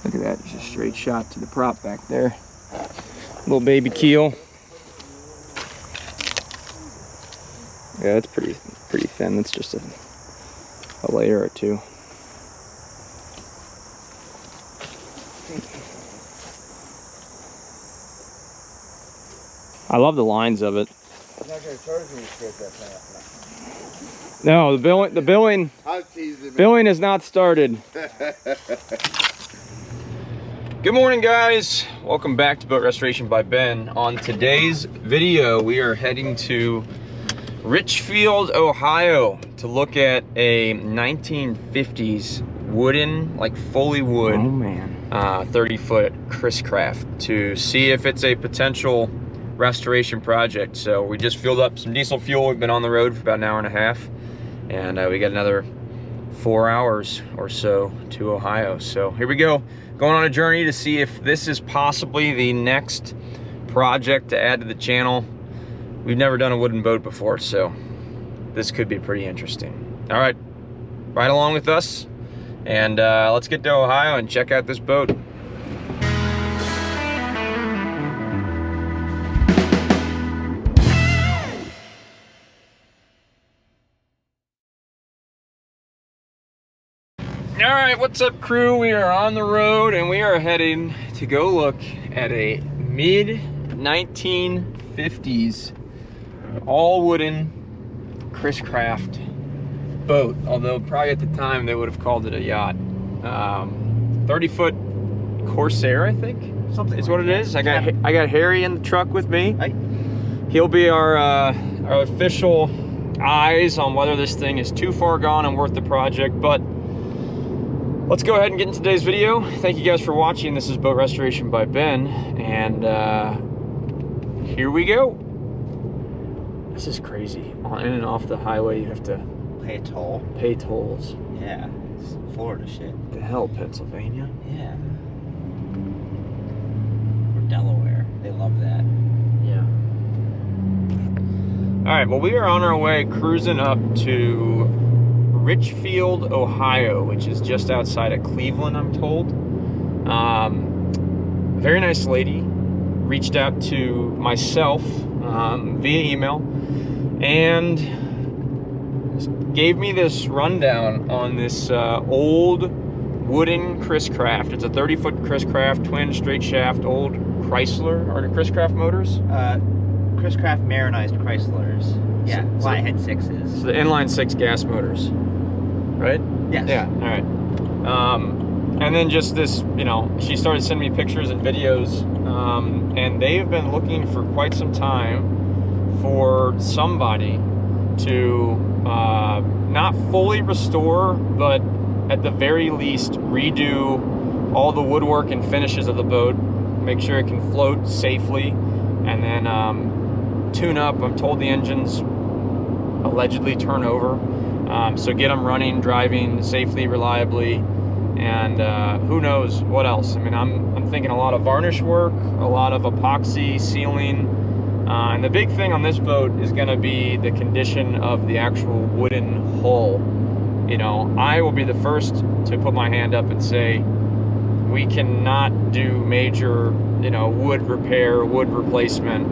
Look at that, just a straight shot to the prop back there. Little baby keel. Yeah, that's pretty thin. That's just a layer or two. I love the lines of it. You're not going to charge me to scrape that plant. No, the billing is not started. Good morning, guys. Welcome back to Boat Restoration by Ben. On today's video, we are heading to Richfield, Ohio to look at a 1950s wooden, like fully wood, 30-foot Chris-Craft to see if it's a potential restoration project. So we just filled up some diesel fuel. We've been on the road for about an hour and a half, and we got another 4 hours or so to Ohio. So here we go, going on a journey to see if this is possibly the next project to add to the channel. We've never done a wooden boat before, so this could be pretty interesting. All right, ride along with us, and let's get to Ohio and check out this boat. All right, what's up, crew? We are on the road and we are heading to go look at a mid-1950s all wooden Chris-Craft boat, although probably at the time they would have called it a yacht. 30-foot Corsair, I think, something is what it is. I got Harry in the truck with me. Hi. He'll be our official eyes on whether this thing is too far gone and worth the project, but let's go ahead and get into today's video. Thank you guys for watching. This is Boat Restoration by Ben, and here we go. This is crazy. On in and off the highway, you have to Pay a toll. pay tolls. Yeah, it's Florida shit. The hell, Pennsylvania? Yeah. Or Delaware. They love that. Yeah. All right, well, we are on our way cruising up to Richfield, Ohio, which is just outside of Cleveland, I'm told. Very nice lady reached out to myself via email and gave me this rundown on this old wooden Chris-Craft. It's a 30-foot Chris-Craft, twin straight shaft, old Chrysler, or Chris-Craft motors? Chris-Craft Marinized Chryslers. Yeah, flathead 6s. So the inline 6 gas motors, right? Yes. Yeah, all right. And then just this, you know, she started sending me pictures and videos, and they've been looking for quite some time for somebody to not fully restore, but at the very least redo all the woodwork and finishes of the boat, make sure it can float safely, and then tune up. I'm told the engines allegedly turn over, so get them running, driving safely, reliably, and who knows what else. I mean, I'm thinking a lot of varnish work, a lot of epoxy sealing, and the big thing on this boat is going to be the condition of the actual wooden hull. You know, I will be the first to put my hand up and say we cannot do major, you know, wood repair, wood replacement,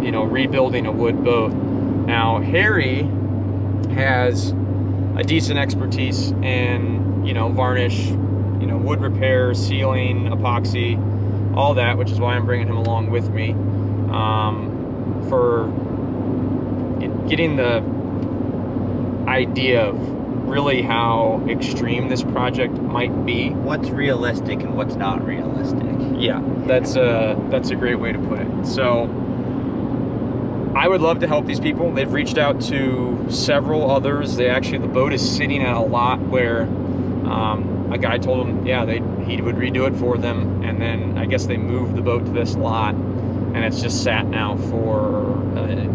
you know, rebuilding a wood boat. Now, Harry has a decent expertise in, you know, varnish, you know, wood repair, sealing, epoxy, all that, which is why I'm bringing him along with me, for getting the idea of really how extreme this project might be. What's realistic and what's not realistic. Yeah, that's a great way to put it. So I would love to help these people. They've reached out to several others. The boat is sitting at a lot where a guy told them, yeah, he would redo it for them, and then I guess they moved the boat to this lot, and it's just sat now for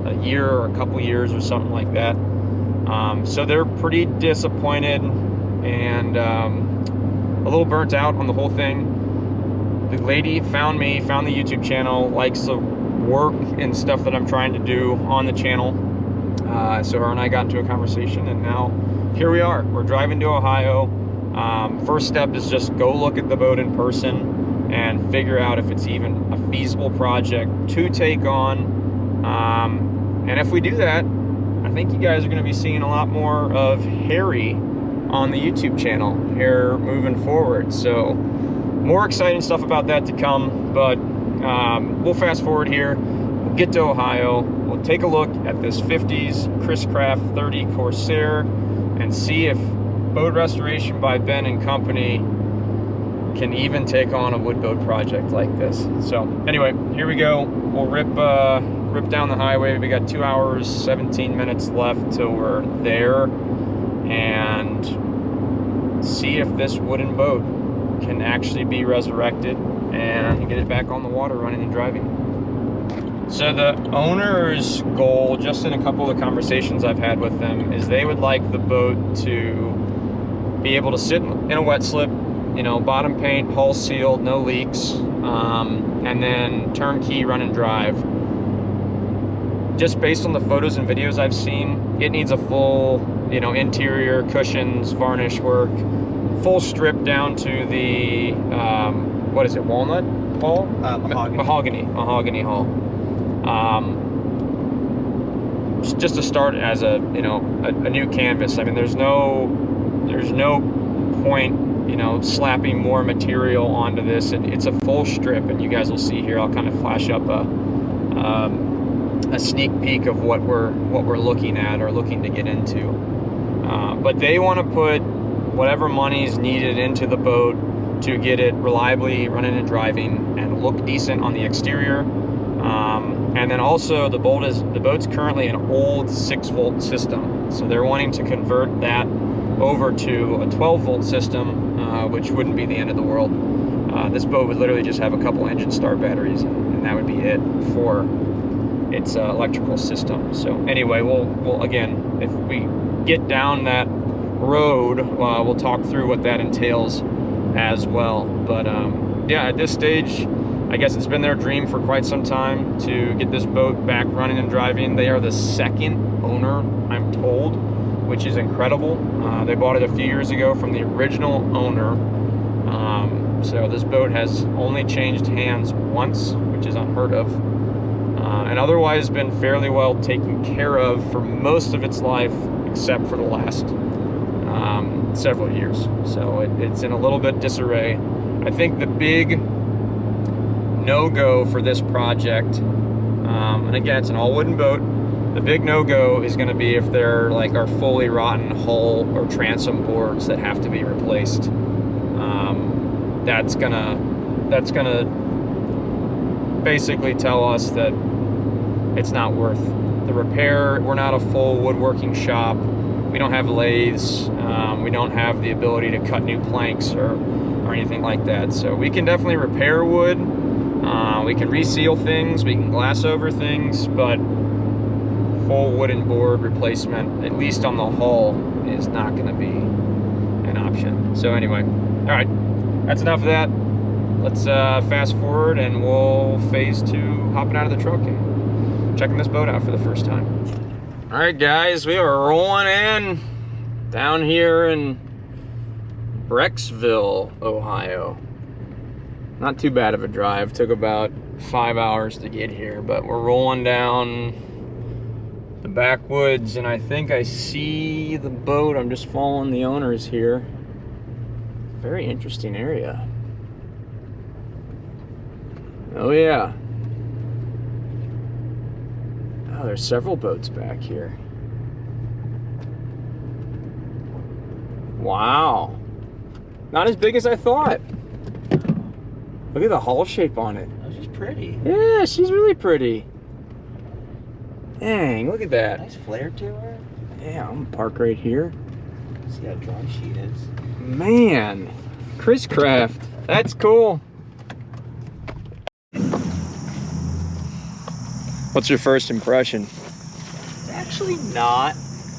a year or a couple years or something like that. So they're pretty disappointed and a little burnt out on the whole thing. The lady found me, found the YouTube channel, likes the work and stuff that I'm trying to do on the channel. So her and I got into a conversation, and now here we are. We're driving to Ohio. First step is just go look at the boat in person and figure out if it's even a feasible project to take on. And if we do that, I think you guys are going to be seeing a lot more of Harry on the YouTube channel here moving forward. So more exciting stuff about that to come, but we'll fast forward here. We'll get to Ohio. We'll take a look at this 50s Chris-Craft 30 Corsair and see if boat restoration by Ben and Company can even take on a wood boat project like this. So anyway, here we go. We'll rip down the highway. We got 2 hours, 17 minutes left till we're there, and see if this wooden boat can actually be resurrected and get it back on the water running and driving. So the owner's goal, just in a couple of conversations I've had with them, is they would like the boat to be able to sit in a wet slip, you know, bottom paint, hull sealed, no leaks, and then turnkey run and drive. Just based on the photos and videos I've seen, it needs a full, you know, interior, cushions, varnish work, full strip down to the, what is it, walnut hull? Mahogany hull. Just to start as a, you know, a new canvas. I mean, there's no point, you know, slapping more material onto this. It's a full strip, and you guys will see here. I'll kind of flash up a sneak peek of what we're looking at or looking to get into. But they want to put whatever money's needed into the boat to get it reliably running and driving and look decent on the exterior. And then also the boat's currently an old 6-volt system, so they're wanting to convert that over to a 12-volt system, which wouldn't be the end of the world. This boat would literally just have a couple engine start batteries, and that would be it for its electrical system. So anyway, we'll again, if we get down that road, we'll talk through what that entails as well. But yeah, at this stage, I guess it's been their dream for quite some time to get this boat back running and driving. They are the second owner, I'm told, which is incredible. They bought it a few years ago from the original owner. So this boat has only changed hands once, which is unheard of. And otherwise been fairly well taken care of for most of its life, except for the last several years. So it's in a little bit disarray. I think the big no-go for this project, and again, it's an all-wooden boat, the big no-go is going to be if there are fully rotten hull or transom boards that have to be replaced. That's gonna basically tell us that it's not worth the repair. We're not a full woodworking shop. We don't have lathes. We don't have the ability to cut new planks or anything like that. So we can definitely repair wood. We can reseal things. We can glass over things, but full wooden board replacement, at least on the hull, is not going to be an option. So anyway, all right, that's enough of that. Let's fast forward, and we'll phase 2, hopping out of the truck and checking this boat out for the first time. All right, guys, we are rolling in down here in Brecksville, Ohio. Not too bad of a drive. Took about 5 hours to get here, but we're rolling down the backwoods, and I think I see the boat. I'm just following the owners here. Very interesting area. Oh yeah. Oh, there's several boats back here. Wow. Not as big as I thought. Look at the hull shape on it. Oh, she's pretty. Yeah, she's really pretty. Dang, look at that. Nice flare to her. Yeah, I'm gonna park right here. See how dry she is. Man, Chris-Craft. That's cool. What's your first impression? It's actually not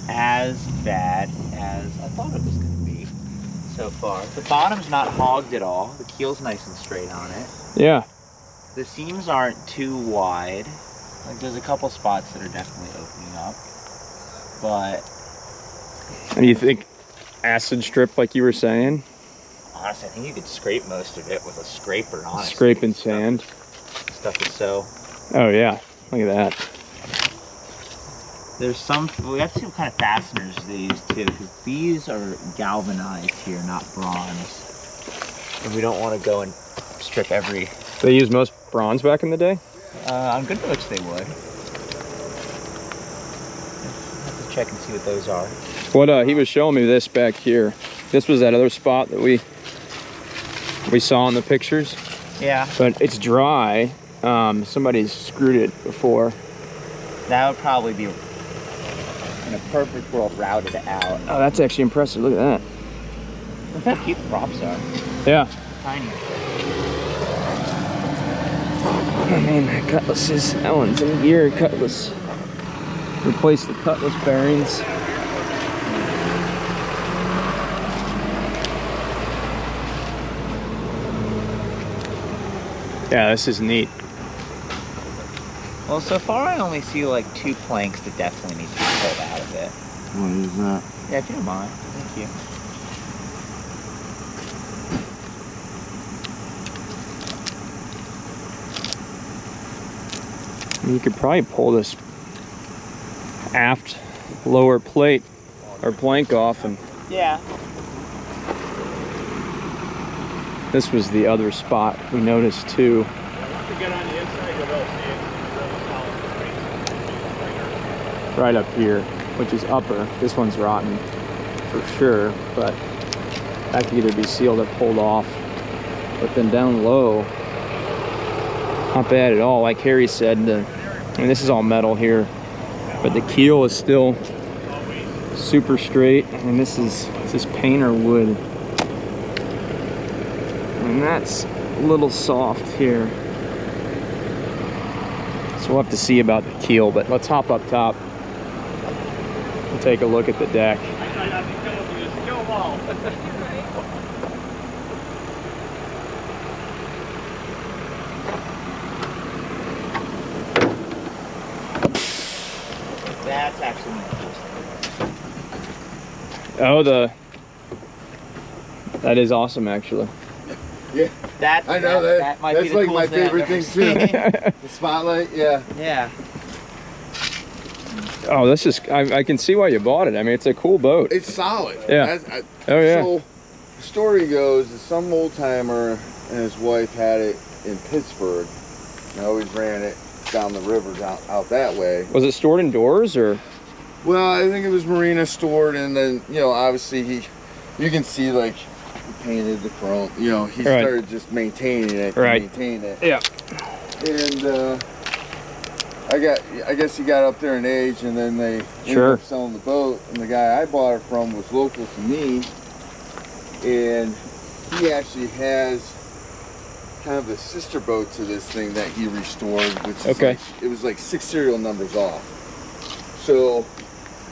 as bad as I thought it was going to be so far. The bottom's not hogged at all. The keel's nice and straight on it. Yeah. The seams aren't too wide. Like, there's a couple spots that are definitely opening up. But And you think acid strip like you were saying. Honestly, I think you could scrape most of it with a scraper, honestly. Scraping sand. Stuff is so... Oh yeah, look at that. There's some, we have two kind of fasteners they use too, because these are galvanized here, not bronze. And we don't want to go and strip every... They used most bronze back in the day? On good roads they would. Have to check and see what those are. What he was showing me this back here. This was that other spot that we saw in the pictures. Yeah. But it's dry. Somebody's screwed it before. That would probably be, in a perfect world, routed out. Oh, that's actually impressive. Look at that. Look how cute the props are. Yeah. Tiny. I mean, that cutlass is, that one's in gear. Cutlass. Replace the cutlass bearings. Yeah, this is neat. Well, so far I only see like 2 planks that definitely need to be pulled out of it. What is that? Yeah, if you don't mind. Thank you. You could probably pull this aft lower plate or plank off, and Yeah. this was the other spot we noticed too. Right up here, which is upper. This one's rotten for sure, but that could either be sealed or pulled off. But then down low, not bad at all. Like Harry said, I mean, this is all metal here, but the keel is still super straight, and this is painter wood. And that's a little soft here. So we'll have to see about the keel, but let's hop up top and take a look at the deck. That's actually interesting. Oh, that is awesome, actually. Yeah, That, I know that. might That's be the like my coolest thing I've favorite ever thing too. seen. The spotlight, yeah. Yeah. Oh, this is, I can see why you bought it. I mean, it's a cool boat. It's solid. Yeah. Oh, yeah. So, the story goes that some old timer and his wife had it in Pittsburgh. And always ran it down the river, out that way. Was it stored indoors, or? Well, I think it was marina stored, and then, you know, obviously you can see like he painted the chrome. You know, he Right. started just maintaining it. To Right. maintain it. Yeah. And I guess he got up there in age, and then they ended Sure. up selling the boat. And the guy I bought it from was local to me, and he actually has kind of a sister boat to this thing that he restored, which is Okay. like, it was like 6 serial numbers off. So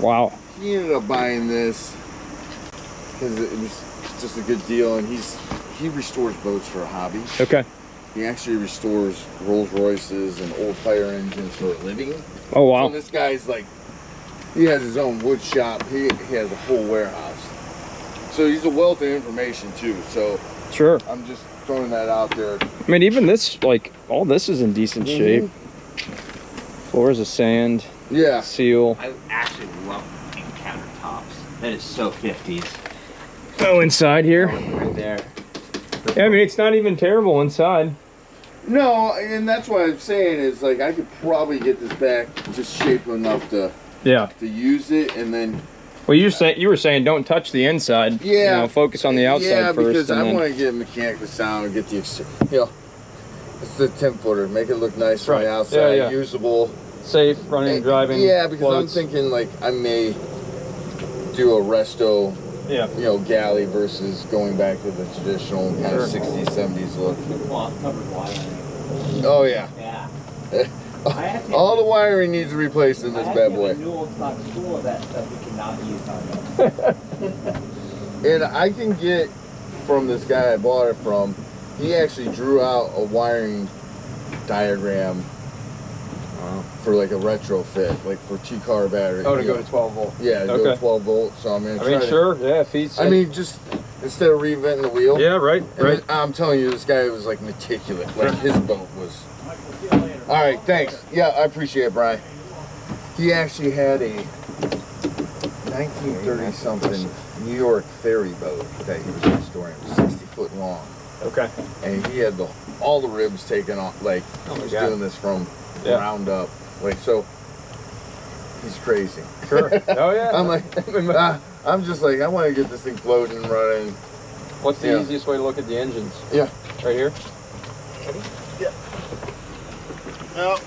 Wow. he ended up buying this because it was just a good deal, and he restores boats for a hobby. Okay. He actually restores Rolls Royces and old fire engines for a living. Oh, wow. So this guy's like, he has his own wood shop. He has a whole warehouse. So he's a wealth of information too. So Sure. I'm just throwing that out there. I mean, even this, like, all this is in decent shape. Floors of sand, Yeah. seal. I actually love the pink countertops. That is so 50s. Oh, inside here. Right there. Yeah, I mean, it's not even terrible inside. No, and that's what I'm saying is like I could probably get this back just shaped enough to Yeah. use it, and then Well, you were saying don't touch the inside. Yeah. You know, focus on the outside yeah, first. because and I then- want to get mechanically sound and get the you know, it's the 10-footer, make it look nice from Right. the Yeah, outside, yeah. usable. safe running, driving. Yeah, because floats. I'm thinking like I may do a resto, Yeah. you know, galley versus going back to the traditional kind of 60s, 70s look. Covered wiring. Oh yeah. Yeah. All the wiring needs replaced in this bad boy. A new old stock spool of that stuff we cannot use on this. And I can get from this guy I bought it from, he actually drew out a wiring diagram for like a retrofit, like for 2-car battery. Oh, to go to 12 volt. Yeah, to go to 12 volts. So I'm gonna try to, sure, yeah, if he's... I mean, just instead of reinventing the wheel. Yeah, right, right. I'm telling you, this guy was like meticulous. Like his boat was. All right, thanks. Yeah, I appreciate it, Brian. He actually had a 1930-something New York ferry boat that he was restoring. It was 60 foot long. Okay. And he had all the ribs taken off. Like he was doing this from ground up. Like so. He's crazy. Sure. Oh yeah. I'm like, I'm just like, I want to get this thing floating and running. What's the easiest way to look at the engines? Yeah. Right here? Yeah. No.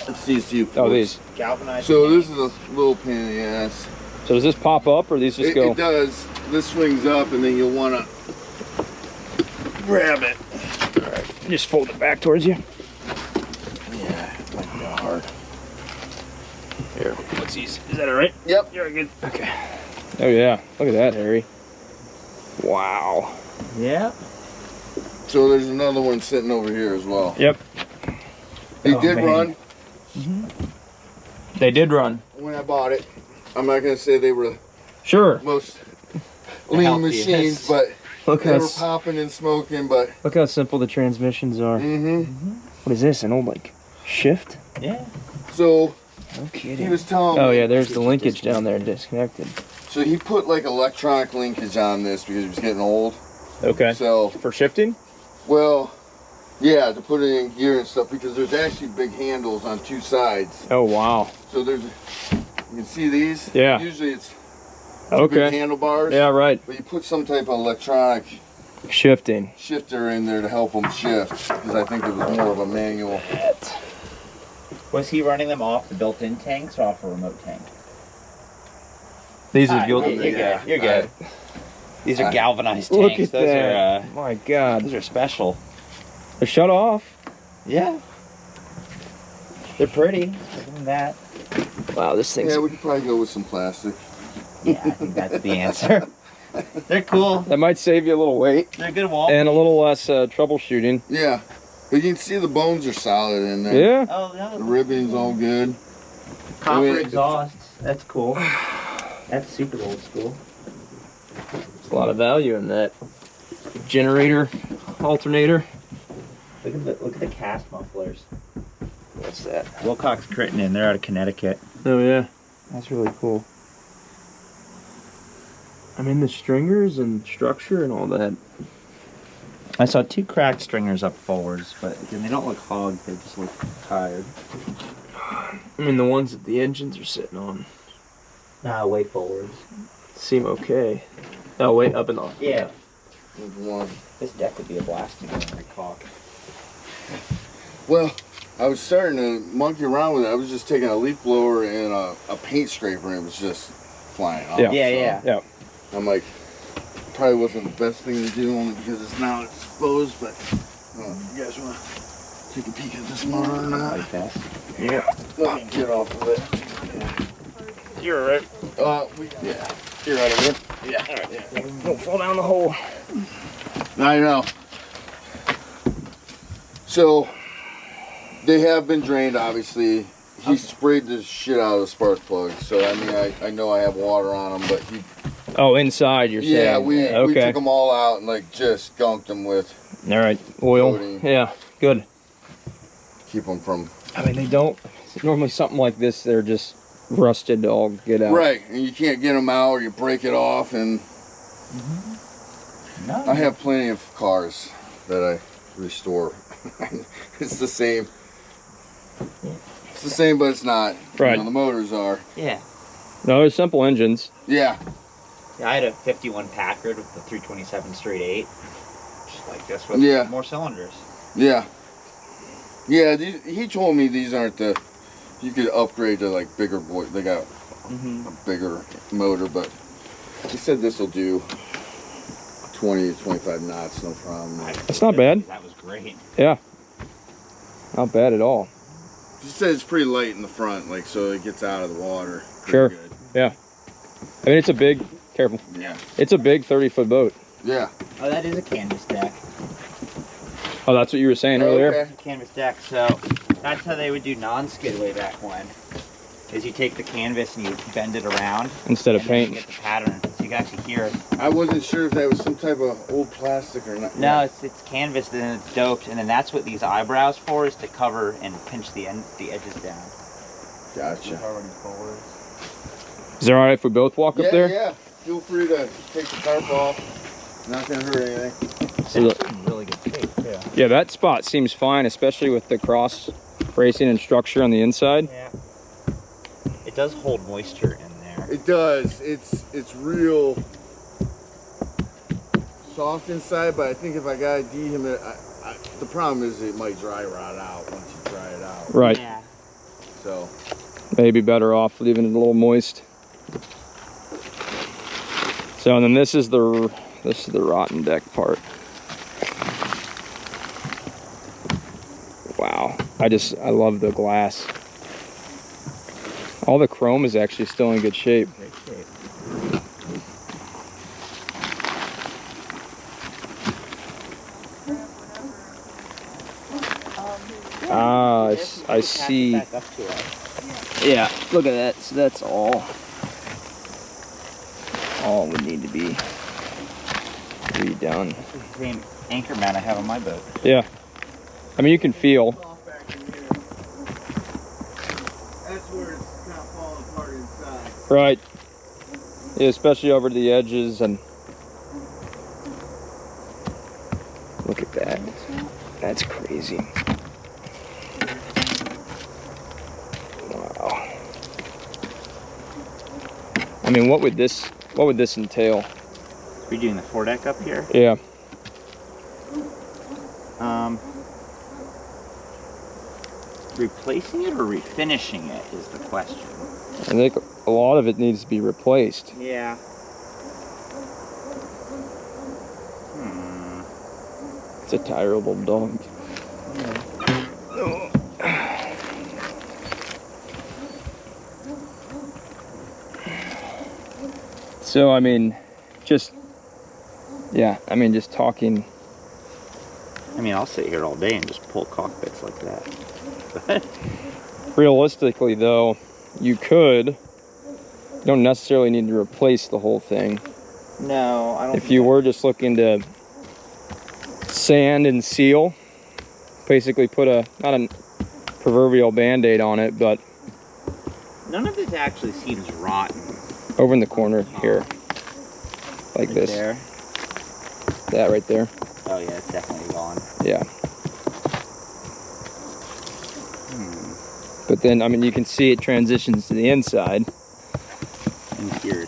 Let's see. Oh, these. Galvanized. So this is a little pain in the ass. So does this pop up, or these just go? It does. This swings up, and then you'll want to grab it. All right. Just fold it back towards you. Yeah, it might be hard. Here. What's these? Is that all right? Yep. You're good. Okay. Oh yeah. Look at that, Harry. Wow. Yeah. So there's another one sitting over here as well. Yep. They did run. They did run. When I bought it, I'm not gonna say they were Sure. most lean machines, but Look they how were popping and smoking. But look how simple the transmissions are. What is this? An old like shift? Yeah. So No he kidding. was telling me. Oh yeah, there's the linkage down there disconnected. So he put like electronic linkage on this because he was getting old. Okay. So For shifting? well, yeah, to put it in gear and stuff because there's actually big handles on 2 sides. Oh wow. So there's, you can see these. Yeah. Usually it's big Okay. handlebars. Yeah, right. But you put some type of electronic Shifting. shifter in there to help them shift because I think it was more of a manual. Was he running them off the built-in tanks or off a remote tank? These are You're good. good. You're good. These are galvanized Look tanks. at Those that. are My God. those are special. They're shut off. Yeah. They're pretty. Other than that. Wow, this thing's. Yeah, we could probably go with some plastic. Yeah, I think that's the answer. They're cool. That might save you a little weight They're good wall. and a little less troubleshooting. Yeah, but you can see the bones are solid in there. Yeah. Oh, The no. ribbing's all good. Copper I mean, exhausts. That's cool. That's super old school. There's a lot of value in that. Generator, alternator. Look at the cast mufflers. What's that? Wilcox Crittenden. They're out of Connecticut. Oh yeah, that's really cool. I mean the stringers and structure and all that. I saw 2 cracked stringers up forwards, but again, they don't look hogged. They just look tired. I mean the ones that the engines are sitting on Nah, way forwards. seem okay. Oh wait, up in the Yeah. There's one. This deck would be a blast to go and caulk. Well, I was starting to monkey around with it. I was just taking a leaf blower and a paint scraper and it was just flying off. Yeah. Yeah. Yeah. I'm like, probably wasn't the best thing to do only because it's now exposed, but you guys want to take a peek at this motor or not? Like that. Yeah. Let me get off of it. You're right. Yeah. You're right of it. Yeah. All right. Yeah. Don't fall down the hole. I know. So, they have been drained, obviously. He sprayed the shit out of the spark plug, so I mean, I know I have water on them, but he... Oh, inside you're saying? Yeah, we okay. took them all out and like just skunked them with... All right, oil. Coating. Yeah, good. Keep them from... I mean, they don't... Normally something like this, they're just rusted to all get out. Right, and you can't get them out or you break it off, and... No. I have plenty of cars that I restore. It's the same. It's the same, but it's not. Right. You know, the motors are. Yeah. No, they're simple engines. Yeah. I had a 51 Packard with the 327 straight 8. Just like this with more cylinders. Yeah. Yeah, he told me these aren't the... You could upgrade to like bigger boy. They got a bigger motor, but he said this will do 20 to 25 knots, no problem. That's not bad. That was great. Yeah. Not bad at all. He said it's pretty light in the front, like so it gets out of the water. Sure. Good. Yeah. I mean, it's a big... Careful. Yeah. It's a big 30-foot boat. Yeah. Oh, that is a canvas deck. Oh, that's what you were saying earlier? Okay. Canvas deck. So That's how they would do non-skid way back when. Is you take the canvas and you bend it around Instead of and then paint. you get the pattern, so you can actually hear it. I wasn't sure if that was some type of old plastic or not. No, it's canvas, then it's doped, and then that's what these eyebrows for, is to cover and pinch the edges down. Gotcha. Is it all right if we both walk up there? Yeah. Feel free to take the tarp off. Not gonna hurt anything. So It's in really good shape, too. yeah, that spot seems fine, especially with the cross bracing and structure on the inside. Yeah. It does hold moisture in there. It does. It's real soft inside, but I think if I gotta dehumidify, the problem is it might dry rot out once you dry it out. Right. Yeah. So Maybe better off leaving it a little moist. So and then this is the rotten deck part. Wow. I love the glass. All the chrome is actually still in good shape. Great shape. Ah, I Just pass it see. back up to us. Yeah, look at that. So that's all would need to be redone. This is the same anchor mount I have on my boat. Yeah. I mean, you can feel. that's where it's kind of falling apart inside. Right. Yeah, especially over the edges and look at that. That's crazy. Wow. I mean, what would this entail? Redoing the foredeck up here. Yeah. Replacing it or refinishing it is the question. I think a lot of it needs to be replaced. Yeah. It's a tired little dog. So, I mean, just talking. I mean, I'll sit here all day and just pull cockpits like that. But Realistically, though, you don't necessarily need to replace the whole thing. no, I don't. If you were just looking to sand and seal, basically put not a proverbial band-aid on it, but None of this actually seems rotten. over in the corner here, like Right this. there. That right there. Oh yeah, it's definitely gone. Yeah. But then, I mean, you can see it transitions to the inside. And here.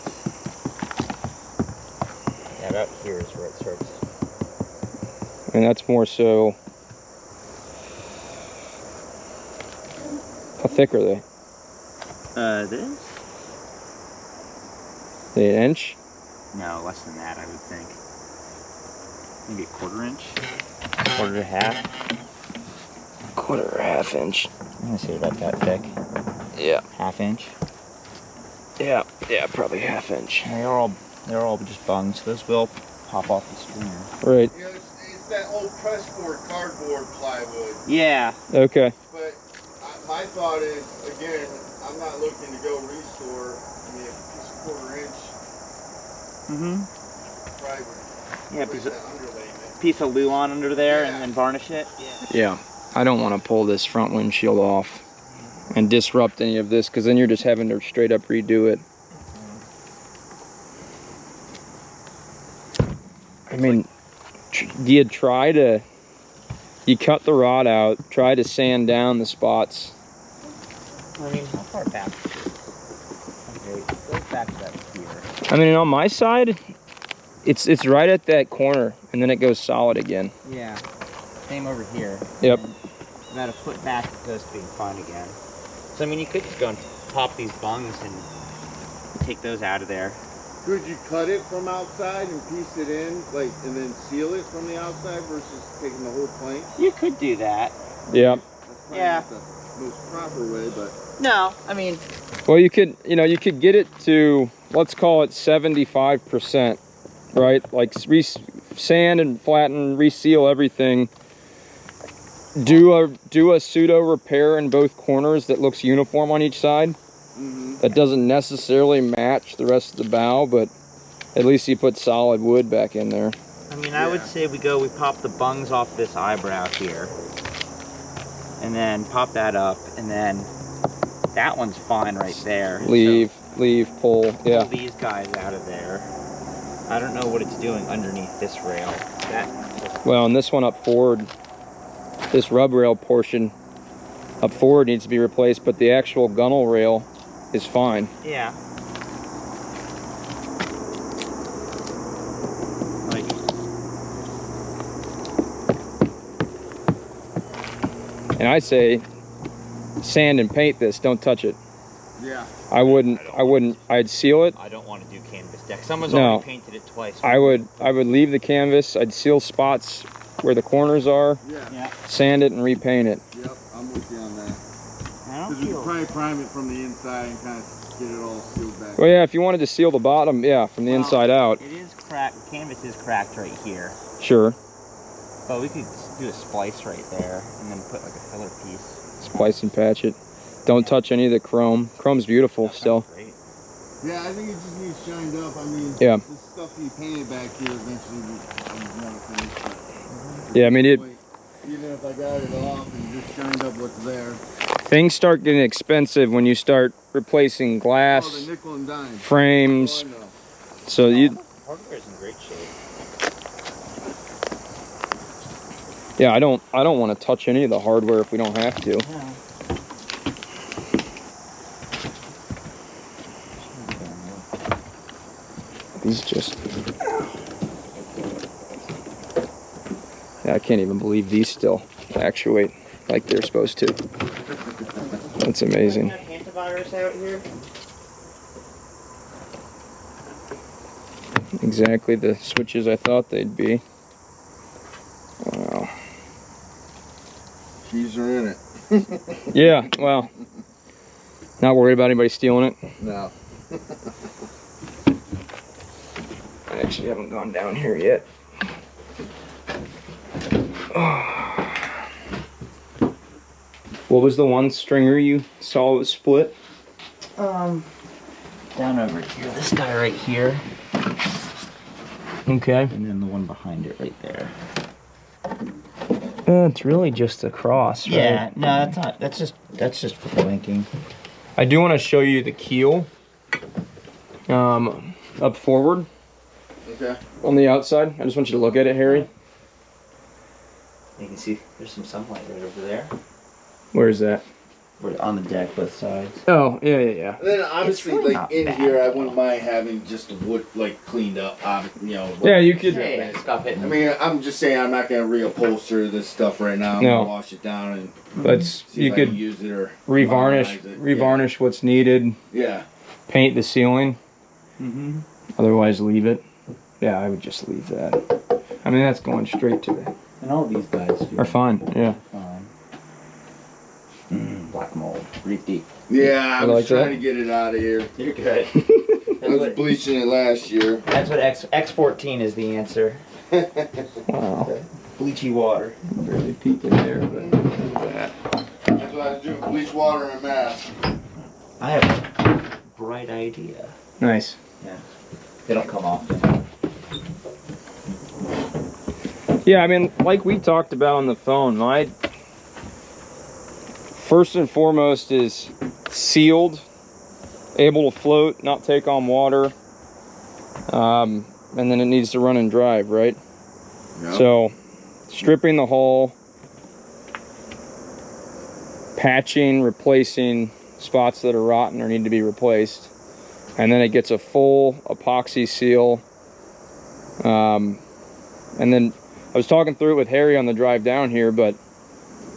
Yeah, about here is where it starts. And that's more so. How thick are they? This? They an inch? No, less than that, I would think. Maybe a 1/4 inch? 1/4 to half? 1/4 or 1/2 inch. I'm gonna say about that thick. Yeah. 1/2 inch. Yeah, probably 1/2 inch. And they're all just bungs, so those will pop off the stringer. Right. You know, it's that old pressboard cardboard plywood. Yeah. Okay. But my thought is, again, I'm not looking to go restore. I mean, a piece of 1/4 inch probably would Yeah, push that underlayment. piece of Luan under there Yeah. and then varnish it. Yeah. I don't want to pull this front windshield off and disrupt any of this, because then you're just having to straight up redo it. I mean, you cut the rod out, try to sand down the spots. I mean, how far back? Okay, it goes back to that here. I mean, on my side, it's right at that corner, and then it goes solid again. Yeah. Same over here. Yep. And about a foot back, it goes to being fine again. So I mean, you could just go and pop these bungs and take those out of there. Could you cut it from outside and piece it in, like, and then seal it from the outside versus taking the whole plank? You could do that. Yeah. That's probably Yeah. not the most proper way, but No, I mean, Well, you could get it to, let's call it 75%, right? Like sand and flatten, reseal everything. do a pseudo repair in both corners that looks uniform on each side. That doesn't necessarily match the rest of the bow, but at least you put solid wood back in there. I mean, I would say we pop the bungs off this eyebrow here, and then pop that up, and then that one's fine right there. Leave, pull, yeah. Pull these guys out of there. I don't know what it's doing underneath this rail. Well, and this one up forward, this rub rail portion up forward needs to be replaced, but the actual gunnel rail is fine. Yeah. Like, and I say sand and paint this, don't touch it. Yeah. I wouldn't, I'd seal it. I don't want to do canvas deck. Someone's already painted it twice. I would leave the canvas, I'd seal spots where the corners are, Yeah. sand it and repaint it. Yep, I'm with you on that. I don't Because you feel... probably prime it from the inside and kind of get it all sealed back. Well, yeah, if you wanted to seal the bottom, yeah, from the inside out. It is cracked. Canvas is cracked right here. Sure. But we could do a splice right there and then put like a filler piece. Splice and patch it. Don't touch any of the chrome. Chrome's beautiful still. Great. Yeah, I think it just needs shined up. I mean, Yeah. the stuff you painted back here eventually would want to finish. But Yeah, I mean, even if I got it off and just shined up what's there. things start getting expensive when you start replacing Oh, glass, the nickel and dime. frames. Oh, I know. So you, Hardware's in great shape. yeah, I don't want to touch any of the hardware if we don't have to. Yeah. These just, yeah, I can't even believe these still actuate like they're supposed to. That's amazing. Antivirus out here? Exactly the switches I thought they'd be. Wow. Keys are in it. Yeah, well, not worried about anybody stealing it. No. I actually haven't gone down here yet. What was the one stringer you saw was split? Down over here. This guy right here. Okay. And then the one behind it right there. It's really just a cross, right? Yeah, no, that's not. That's just for linking. I do want to show you the keel. Up forward. Okay. On the outside. I just want you to look at it, Harry. You can see there's some sunlight right over there. Where is that? We're on the deck, both sides. Oh, yeah. And then obviously, really like not in bad, here, I though. wouldn't mind having just the wood like cleaned up. You know. Yeah, you could. Yeah, stuff it. I mean, I'm just saying I'm not gonna reupholster this stuff right now. I'm No. gonna wash it down and But see you if I can could use it or revarnish modernize it. revarnish what's needed, Yeah. paint the ceiling, Mm-hmm. otherwise leave it. Yeah, I would just leave that. I mean, that's going straight to the... And all these guys Are fine, yeah. fine. Black mold, reef deep. Yeah, I You was like trying that? to get it out of here. You're good. I was bleaching it last year. That's what X14 is the answer. Wow. Bleachy water. Barely peeking there, but look at that. That's why I was doing bleach water and mask. I have a bright idea. Nice. Yeah. They don't come off. Yeah, I mean, like we talked about on the phone, my first and foremost is sealed, able to float, not take on water, and then it needs to run and drive, right? Yep. So, stripping the hull, patching, replacing spots that are rotten or need to be replaced, and then it gets a full epoxy seal. And then I was talking through it with Harry on the drive down here, but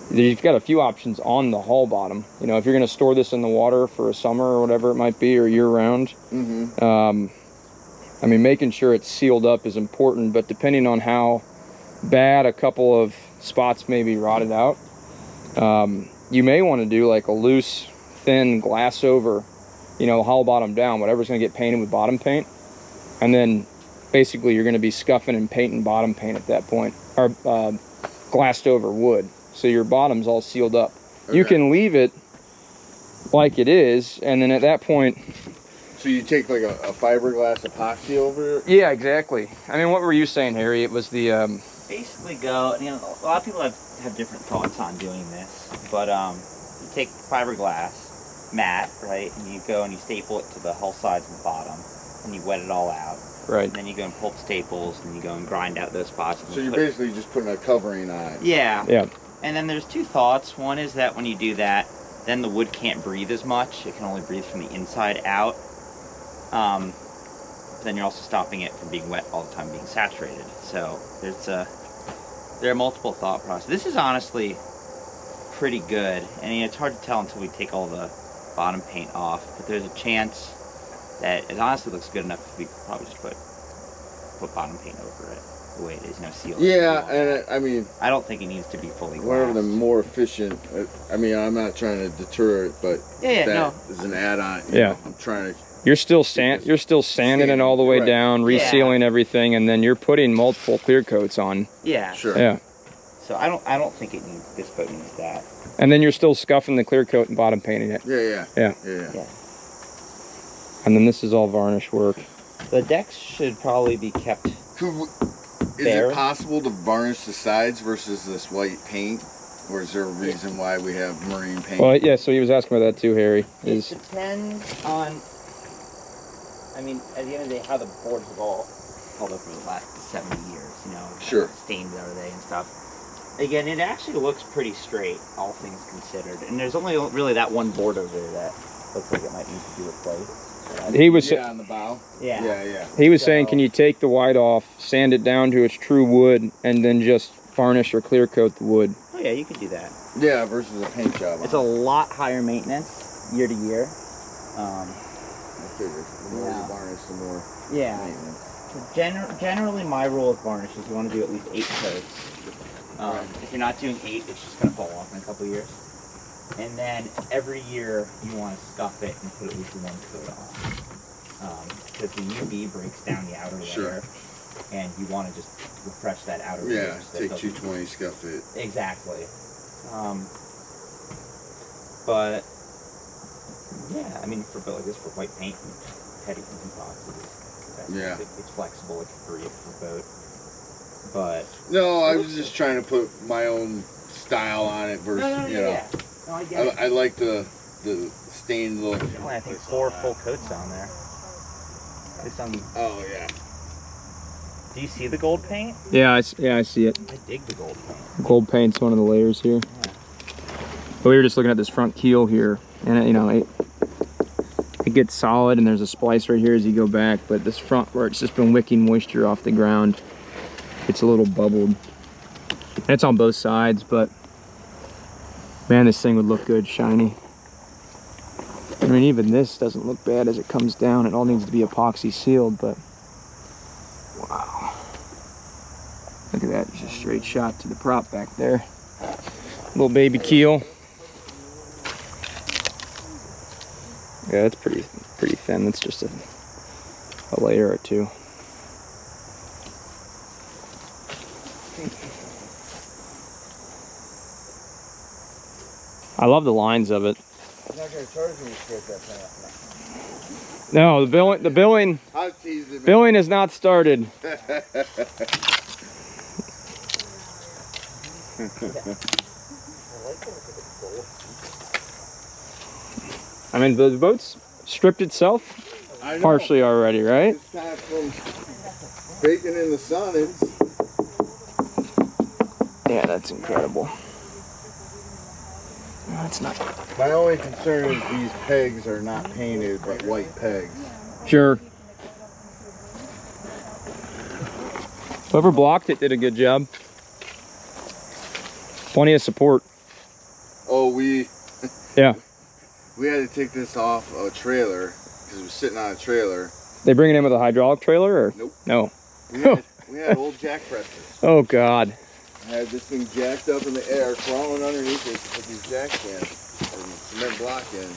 you've got a few options on the hull bottom. You know, if you're going to store this in the water for a summer or whatever it might be, or year round, I mean, making sure it's sealed up is important, but depending on how bad a couple of spots may be rotted out, you may want to do like a loose, thin glass over, you know, hull bottom down, whatever's going to get painted with bottom paint. And then basically you're going to be scuffing and painting bottom paint at that point, or glassed over wood. so your bottom's all sealed up. You Okay. can leave it like it is, and then at that point... So you take like a fiberglass epoxy over it? Yeah, exactly. I mean, what were you saying, Harry? It was the... Basically go, you know, a lot of people have different thoughts on doing this, but you take fiberglass mat, right, and you go and you staple it to the hull sides and the bottom, and you wet it all out. Right. And then you go and pulp staples, and you go and grind out those spots. So you're basically just putting a covering on it. Yeah. Yeah. And then there's two thoughts. One is that when you do that, then the wood can't breathe as much. It can only breathe from the inside out. Then you're also stopping it from being wet all the time, being saturated. So there are multiple thought processes. This is honestly pretty good. I mean, it's hard to tell until we take all the bottom paint off, but there's a chance that it honestly looks good enough that we could probably just put bottom paint over it the way it is, seal it. Yeah, and I mean, I don't think it needs to be fully glassed. whatever the more efficient. I mean, I'm not trying to deter it, but that is an add-on. Yeah. I'm trying to. You're still sanding it all the way down, resealing everything, and then you're putting multiple clear coats on. Yeah. Sure. Yeah. So I don't think this boat needs that. And then you're still scuffing the clear coat and bottom painting it. Yeah. And then this is all varnish work. The decks should probably be kept. Is it possible to varnish the sides versus this white paint? Or is there a reason why we have marine paint? Well, yeah, so he was asking about that too, Harry. It depends on, I mean, at the end of the day, how the boards have all held up for the last 70 years, you know. Sure. Stained the other day and stuff. Again, it actually looks pretty straight, all things considered. And there's only really that one board over there that looks like it might need to be replaced. He was on the bow. Yeah. He was saying, can you take the white off, sand it down to its true wood, and then just varnish or clear coat the wood? Oh yeah, you could do that. Yeah, versus a paint job. It's a lot higher maintenance year to year. I figured the more you varnish, the more maintenance. So generally, my rule of varnish is you want to do at least 8 coats. If you're not doing 8, it's just going to fall off in a couple years. And then every year you want to scuff it and put at least 1 coat on. Because the UV breaks down the outer layer, and you want to just refresh that outer layer. Yeah, take 220, scuff it. Exactly. But yeah, I mean, for a boat like this, for white paint and heavy composites, it's flexible, it can breathe for a boat. But no, I was just trying to put my own style on it versus No, I get it. I like the stained look. I think 4 full coats on there. Oh yeah. Do you see the gold paint? Yeah, I see it. I dig the gold paint. Gold paint's one of the layers here. Yeah. But we were just looking at this front keel here, and it gets solid, and there's a splice right here as you go back. But this front, where it's just been wicking moisture off the ground, it's a little bubbled. And it's on both sides, but man, this thing would look good, shiny. I mean, even this doesn't look bad as it comes down. It all needs to be epoxy sealed, but wow. Look at that, just a straight shot to the prop back there. Little baby keel. Yeah, that's pretty thin. That's just a layer or two. I love the lines of it. You're not going to charge me to scrape that paint. No, the billing billing is not started. I mean, the boat's stripped itself partially already, right? It's kind of from baking in the sun. Yeah, that's incredible. No, it's not. My only concern is these pegs are not painted, but white pegs. Sure. Whoever blocked it did a good job. Plenty of support. Oh, we had to take this off a trailer because it was sitting on a trailer. They bring it in with a hydraulic trailer, or nope? No. We had old jack presses. Oh God. I had this thing jacked up in the air, crawling underneath it to put these jacks in and cement block in.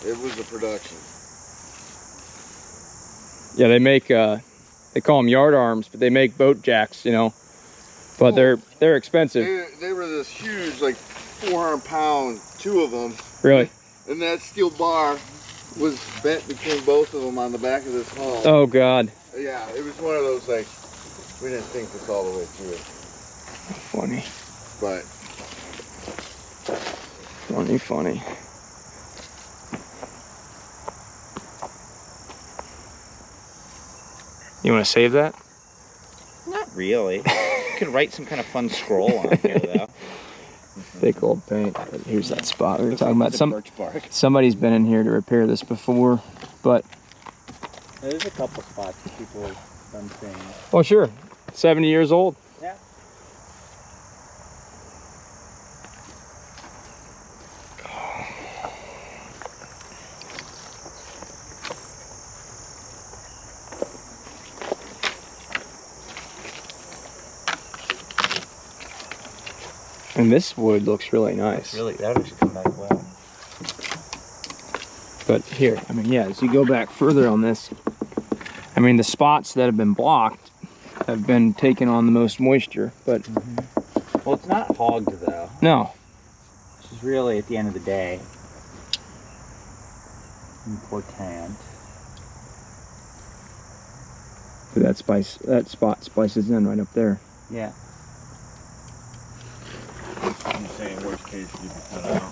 It was a production. Yeah, they make they call them yard arms, but they make boat jacks, you know. But they're expensive. They were this huge, like 400-pound, 2 of them. Really? And that steel bar was bent between both of them on the back of this hull. Oh God. Yeah, it was one of those, like, we didn't think this all the way through. Funny. But Funny. You want to save that? Not really. You could write some kind of fun scroll on here, though. Thick old paint. But here's that spot we were talking about. Birch bark. Somebody's been in here to repair this before, but There's a couple spots that people have done things. oh sure, 70 years old. Yeah. And this wood looks really nice. Really, that would come back well. But here, I mean, yeah, as you go back further on this, I mean, the spots that have been blocked have been taking on the most moisture, but Well, it's not hogged, though. no. Which is really, at the end of the day, important. That spot splices in right up there. Yeah. I'm saying worst case you can cut out.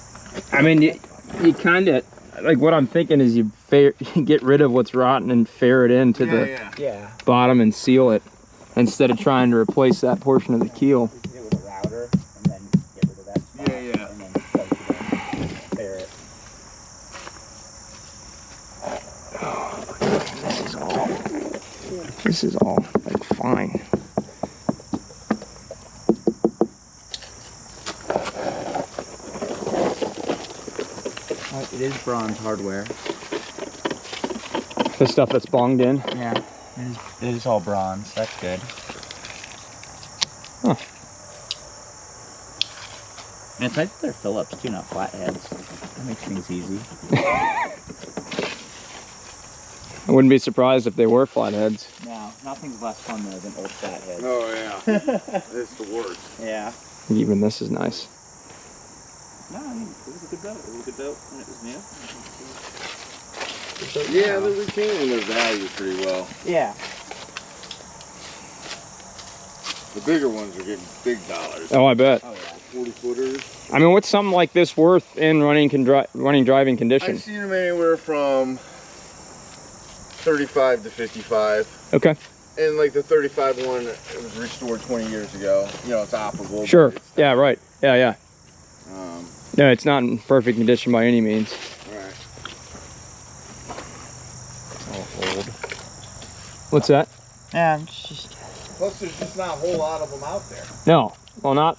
I mean, you kind of, like what I'm thinking is you get rid of what's rotten and ferret into the Yeah. bottom and seal it instead of trying to replace that portion of the keel. You can do it with a router and then get rid of that spot. Yeah. And then slice it in, spare it. This is all like fine. It is bronze hardware. The stuff that's bonged in. Yeah. It is all bronze. That's good. Huh. And it's nice that they're Phillips too, not flatheads. That makes things easy. I wouldn't be surprised if they were flatheads. No, nothing's less fun though than old flatheads. Oh yeah, it's the worst. Yeah. Even this is nice. No, I mean, it was a good boat. It was a good boat when it was new. Yeah, they're retaining their value pretty well. Yeah. The bigger ones are getting big dollars. Oh, I bet. Oh yeah. 40-footers. I mean, what's something like this worth in running driving condition? I've seen them anywhere from 35 to 55. Okay. And like the 35 one, it was restored 20 years ago. You know, it's operable. but Sure. it's- Yeah, right. Yeah. Um, No, it's not in perfect condition by any means. right. It's all old. What's that? Yeah, it's just. Plus, there's just not a whole lot of them out there No. Well, not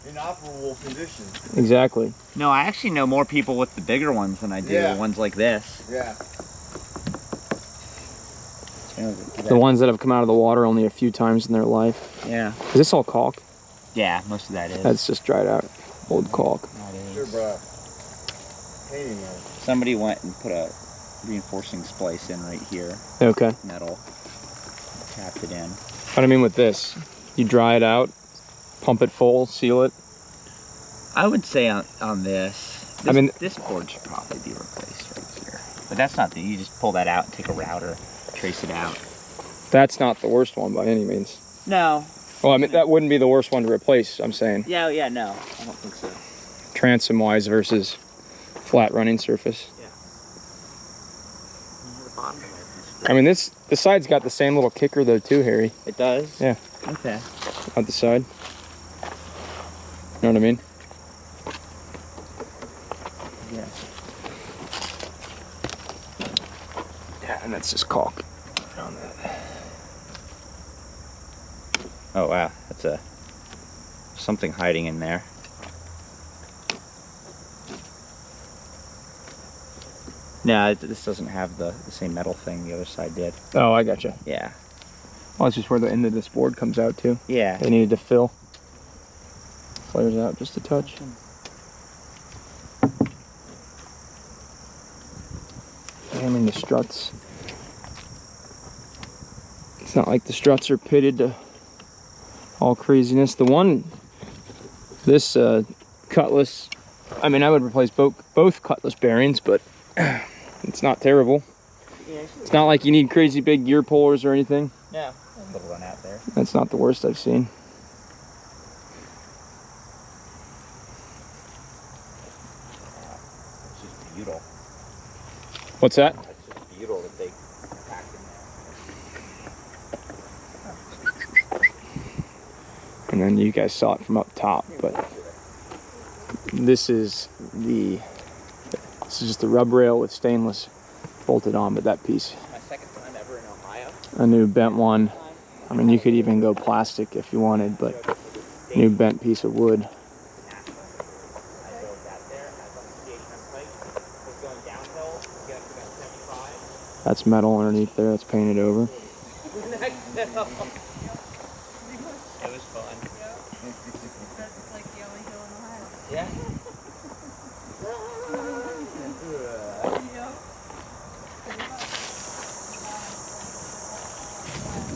in operable condition. exactly. No, I actually know more people with the bigger ones than I do Yeah. ones like this. Yeah. The ones that have come out of the water only a few times in their life. Yeah. Is this all caulk? Yeah, most of that is. That's just dried out old caulk. That is. Sure, bro. Painting them. Somebody went and put a reinforcing splice in right here, Okay. metal, tapped it in. But I mean with this, you dry it out, pump it full, seal it. I would say on this, I mean- this board should probably be replaced right here. But that's not the, you just pull that out and take a router, trace it out. That's not the worst one by any means. No. Well, I mean, that wouldn't be the worst one to replace, I'm saying. Yeah, no, I don't think so. Transom-wise versus flat running surface. Yeah. The bottom there. I mean, the side's got the same little kicker though too, Harry. It does? Yeah. Okay. On the side. You know what I mean? Yeah. Yeah, and that's just caulk. On that. Oh wow, that's something hiding in there. No, this doesn't have the same metal thing the other side did. Oh, I gotcha. Yeah. Well, it's just where the end of this board comes out too. Yeah. They needed to fill. Flares out just a touch. I mean, the struts. It's not like the struts are pitted to all craziness. The one, this Cutlass, I mean, I would replace both Cutlass bearings, but it's not terrible. It's not like you need crazy big gear pullers or anything. Yeah, a little run out there. That's not the worst I've seen. It's just beautiful. What's that? It's just beautiful that they packed in there. And then you guys saw it from up top, but this is just the rub rail with stainless bolted on, but that piece, My second time ever in Ohio. a new bent one. I mean, you could even go plastic if you wanted, but new bent piece of wood. I built that there, has on the engagement plate. Was going downhill, get up to about 75. That's metal underneath there, that's painted over. It was fun. That's like the only hill in Ohio. Yeah.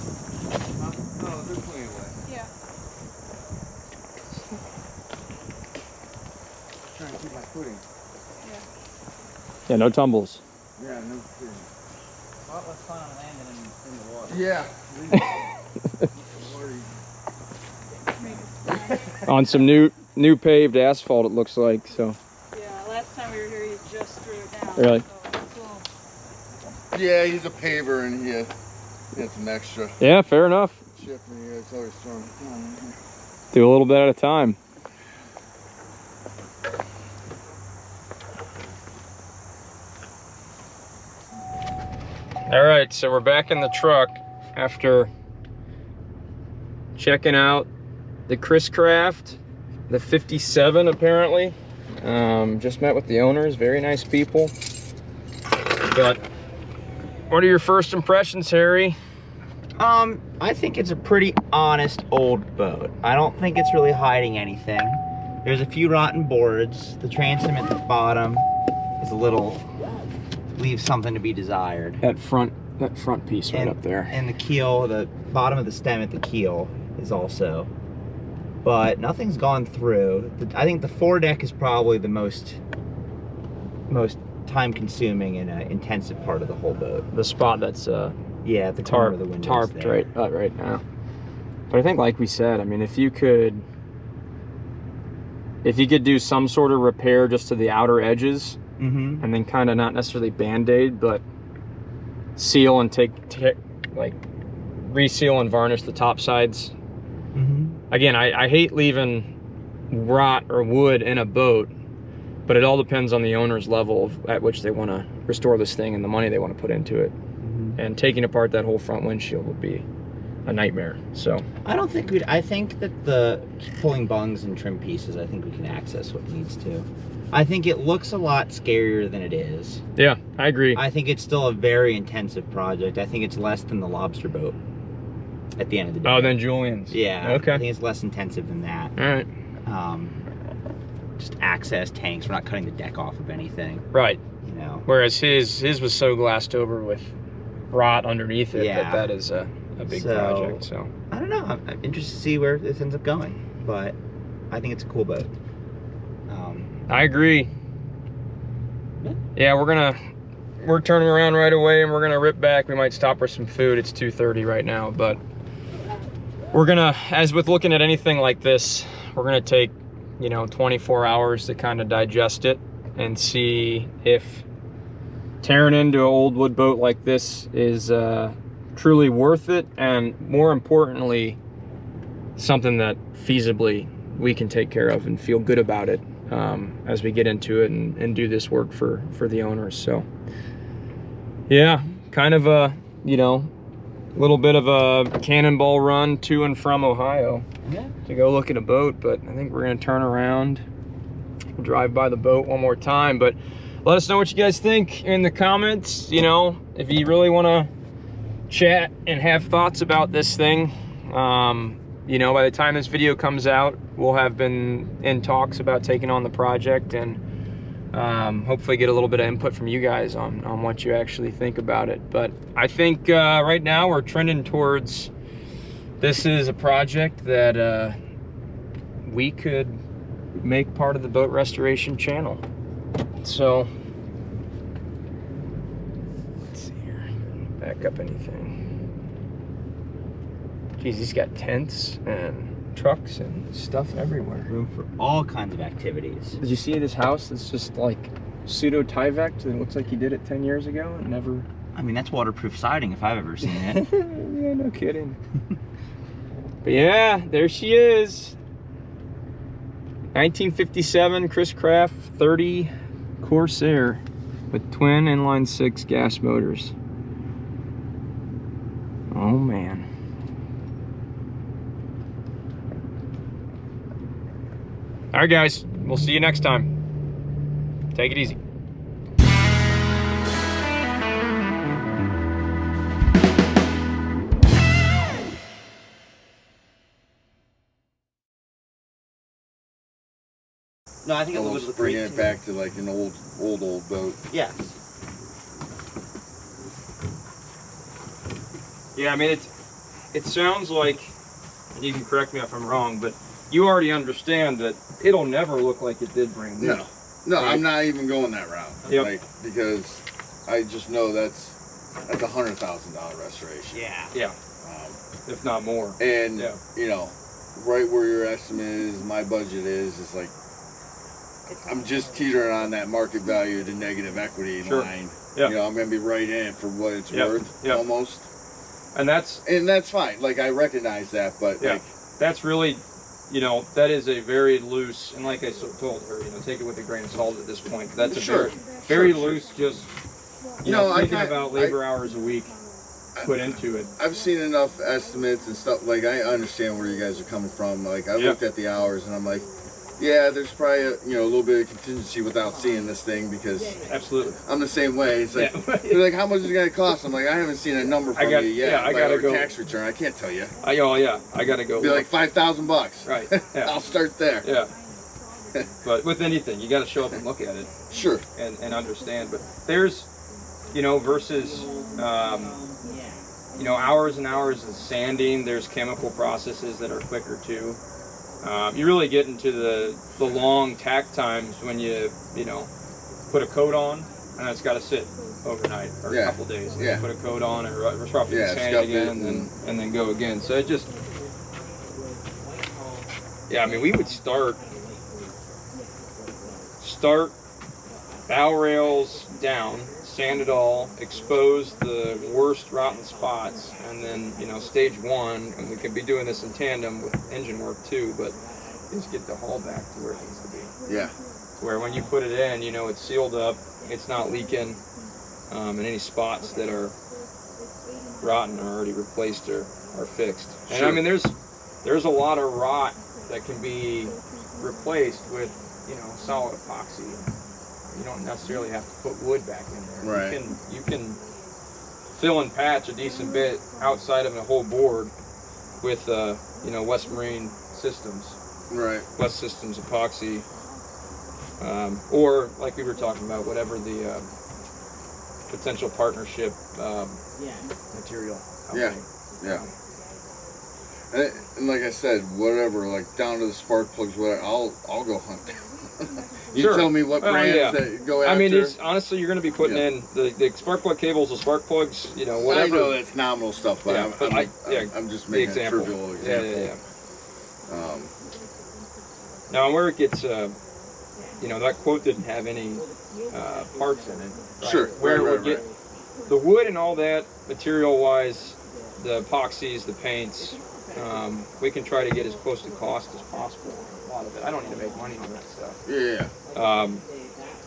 No, they're plenty wet. Yeah. Trying to keep my footing. Yeah, no tumbles. Yeah, no kidding. Well, let's fun on landing in the water. Yeah. On some new paved asphalt, it looks like, so. Yeah, last time we were here, he just threw it down. Really? So it's Yeah, he's a paver and he had some extra Yeah, fair enough. chip in here. It's always throwing. Do a little bit at a time. All right, so we're back in the truck after checking out the Chris Craft, the 57 apparently. Just met with the owners, very nice people. But what are your first impressions, Harry? I think it's a pretty honest old boat. I don't think it's really hiding anything. There's a few rotten boards. The transom at the bottom is a little, leaves something to be desired. That front piece right And- up there. And the keel, the bottom of the stem at the keel is also, but nothing's gone through. I think the foredeck is probably the most time consuming and intensive part of the whole boat. The spot that's Yeah, at the corner of the windows tarped there. right now. But I think, like we said, I mean, if you could do some sort of repair just to the outer edges, Mm-hmm. and then kind of not necessarily band-aid, but seal and like reseal and varnish the top sides. Mm-hmm. Again, I hate leaving rot or wood in a boat, but it all depends on the owner's level at which they want to restore this thing and the money they want to put into it. Mm-hmm. And taking apart that whole front windshield would be a nightmare. So I think that the pulling bungs and trim pieces, I think we can access what needs to. I think it looks a lot scarier than it is. yeah, I agree. I think it's still a very intensive project. I think it's less than the lobster boat at the end of the day. Oh, then Julian's. Yeah. Okay. I think it's less intensive than that. All right. Just access tanks. We're not cutting the deck off of anything, Right. you know. Whereas his was so glassed over with rot underneath it Yeah. that is a big So- project. So I don't know. I'm interested to see where this ends up going, but I think it's a cool boat. I agree. Yeah. Yeah, we're turning around right away and we're gonna rip back. We might stop for some food. It's 2:30 right now, but we're gonna, as with looking at anything like this, we're gonna take 24 hours to kind of digest it and see if tearing into an old wood boat like this is truly worth it, and more importantly, something that feasibly we can take care of and feel good about it as we get into it and do this work for the owners. So yeah, kind of a little bit of a cannonball run to and from Ohio Yeah. to go look at a boat, but I think we're gonna turn around, drive by the boat one more time. But let us know what you guys think in the comments. If you really want to chat and have thoughts about this thing, by the time this video comes out, we'll have been in talks about taking on the project, and hopefully get a little bit of input from you guys on what you actually think about it. But I think right now we're trending towards this is a project that we could make part of the boat restoration channel. So let's see here, back up anything. Geez, he's got tents and trucks and stuff everywhere. Room for all kinds of activities. Did you see this house that's just like pseudo Tyvek? It looks like he did it 10 years ago and never. I mean, that's waterproof siding if I've ever seen it. Yeah, no kidding. But yeah, there she is. 1957 Chris Craft 30 Corsair with twin inline 6 gas motors. Oh man. All right, guys, we'll see you next time. Take it easy. No, I think it was Almost bringing it back to like an old boat. Yes. Yeah, I mean, it sounds like, and you can correct me if I'm wrong, but you already understand that it'll never look like it did brand new. No, Right. I'm not even going that route. Yep. Like, because I just know that's a $100,000 restoration. Yeah. Yeah, if not more. And Yeah. you know, right where your estimate is, my budget is like I'm just teetering on that market value to negative equity Sure. line. Yeah. You know, I'm gonna be right in it for what it's Yep. worth, Yep. almost. And that's fine. Like I recognize that, but Yeah. like that's really, you know, that is a very loose, and like I told her, you know, take it with a grain of salt at this point. That's a Sure. very Sure. loose, just, you No, know, I thinking got- about labor hours a week put into it. I've seen enough estimates and stuff. Like I understand where you guys are coming from. Like I Yeah. looked at the hours and I'm like, yeah, there's probably a little bit of contingency without seeing this thing because Absolutely. I'm the same way. It's like Yeah. they're like, how much is it gonna cost? I'm like, I haven't seen a number from you yet. yeah, I like, gotta or go. tax return. I can't tell you. I gotta go. Be like $5,000. Right. Yeah. I'll start there. Yeah. But with anything, you got to show up and look at it Sure. and understand. But there's, you know, versus, you know, hours and hours of sanding. There's chemical processes that are quicker too. You really get into the long tack times when you know, put a coat on and it's got to sit overnight or a couple days. And Yeah. you put a coat on and roughly sand scuff it again it and then go again. So it just, yeah, I mean, we would start bow rails down, sand it all, expose the worst rotten spots, and then, you know, stage one, and we could be doing this in tandem with engine work too, but is get the hull back to where it needs to be. Yeah. Where when you put it in, you know, it's sealed up, it's not leaking, and any spots that are rotten are already replaced or are fixed. And Sure. I mean, there's a lot of rot that can be replaced with, you know, solid epoxy. You don't necessarily have to put wood back in there. Right. You can fill and patch a decent bit outside of a whole board with, you know, West Marine Systems, Right. West Systems epoxy, or like we were talking about, whatever the potential partnership material. Yeah. Yeah. And like I said, whatever, like down to the spark plugs, whatever, I'll go hunt. You Sure. tell me what Well, brands yeah. that go after. I mean, it's honestly, you're going to be putting Yeah. in the spark plug cables, the spark plugs, you know, whatever. I know that's nominal stuff, but Yeah, but I'm just the making example. a trivial Yeah, example. yeah. Now, where it gets, you know, that quote didn't have any parts in it. Right? Sure. Where Right, it would get the wood and all that, material-wise, the epoxies, the paints, we can try to get as close to cost as possible. A lot of it. I don't need to make money on that stuff. Yeah.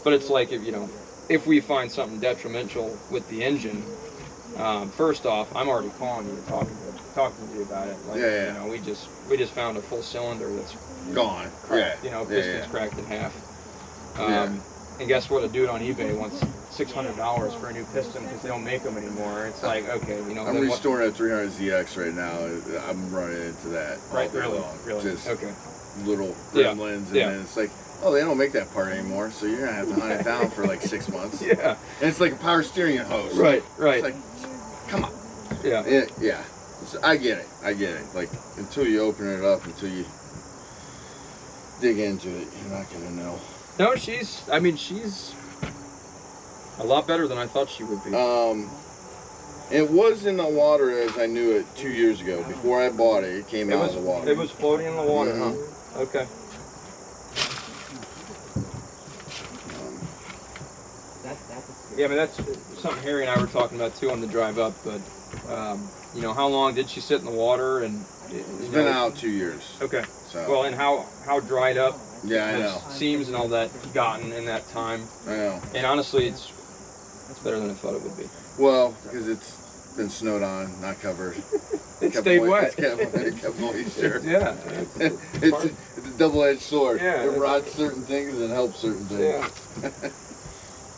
But it's like, if you know, if we find something detrimental with the engine, first off, I'm already calling you, talking to you about it. Like, Yeah. You know, we just found a full cylinder that's Gone. cracked, Yeah. you know, Yeah, piston's yeah. cracked in half. Yeah. And guess what? A dude on eBay wants $600 for a new piston because they don't make them anymore. It's like, okay, you know. I'm then what- restoring a 300ZX right now. I'm running into that all Right, day really, long. really. Just Okay. little Yeah, gremlins, and yeah. then it's like, oh, they don't make that part anymore, so you're gonna have to hunt it down for like 6 months. Yeah. And it's like a power steering hose. Right. It's like, come on. Yeah. Yeah. I get it. Like, until you open it up, until you dig into it, you're not gonna know. No, she's a lot better than I thought she would be. It was in the water as I knew it 2 years ago. Before I bought it, it came out of the water. It was floating in the water, huh? Okay. Yeah, I mean, that's something Harry and I were talking about too on the drive up. But you know, how long did she sit in the water? And It's been out 2 years. Okay. So. Well, and how dried up? Yeah, I know. Seams and all that gotten in that time. I know. And honestly, it's better than I thought it would be. Well, because it's been snowed on, not covered. It stayed wet. It kept moisture. Yeah. It's a double-edged sword. Yeah. It rots certain things and helps certain things. Yeah.